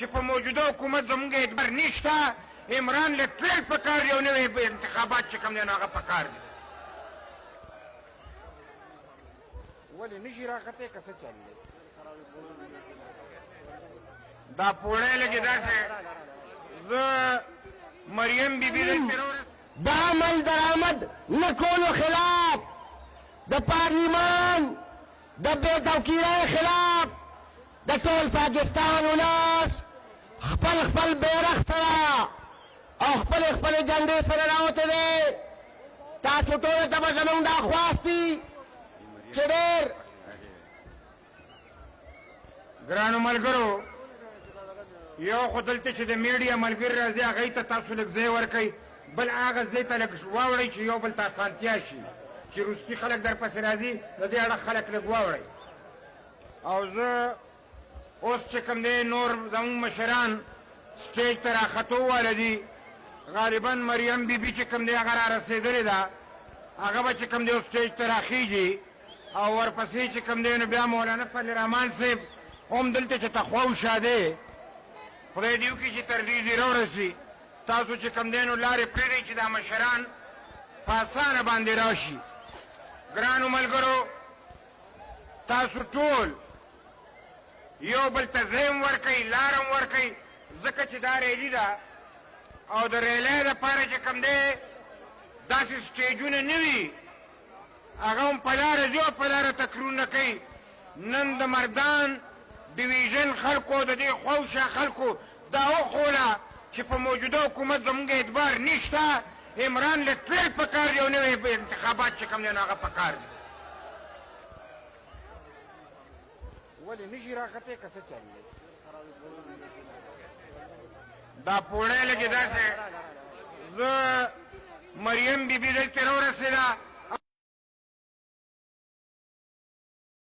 چې په موجوده حکومت زمونږ اعتبار نشته، عمران له تلل پکار دی او نوی انتخابات چې کوم دی نو هغه پکار دی. ولې نشي راغتی که څه چل دی؟ دا پوړی لږې داسې زه مریم بیبي دلته راورسېدم. د عمل درآمد نه کولو خلاف، د پارلیمان د بې توقیرۍ خلاف د ټول پاکستان ولس خپل بیرغ سره او خپل جنډې سره راوتی دی. تاسو ټولو ته به زموږ دا خواست دي چې ډېر ګرانو ملګرو، یو خو دلته چې د میډیا ملګري راځي هغوی ته تاسو لږ ځای ورکئ، بل هغه ځای ته لږ واوړئ چې یو بل ته اسانتیا شي، چې روستي خلک در پسې راځي د دې اړه خلک لږ واوړئ. او زه اوس چې کوم دی نور زموږ مشران سټیج ته راختو واله دي، غالبا مریم بیبي چې کوم دی هغه را رسېدلې ده، هغه به چې کوم دی اوس سټیج ته راخیږي او ورپسې چې کوم دی نو بیا مولانا فضل الرحمن صاحب هم دلته چې تخواوشا دی. خدای دې وکړي چې تر دې راورسي. تاسو چې کوم دی نو لارې پرېږدئ چې دا مشران په اسانه باندې راشي. ګرانو ملګرو، تاسو ټول یو بل ته ځای هم ورکئ، لار هم ورکئ، ځکه چې دا ریلي ده او د ریلۍ دپاره چې کوم دی داسې سټیجونه نه وي، هغه هم په لاره ځي او په لاره تکرونه کوي. نن د مردان ډیویژن خلکو د دې خواوشا خلکو دا وښوله چې په موجوده حکومت زمونږ اعتبار نشته، عمران له تلل پکار دی او نوی انتخابات چې کوم دی نو هغه پکار دی. ولې نشي راغتی که څه چل دی؟ دا پوړی لږې داسې زه مریم بیبي دلته راورسېده،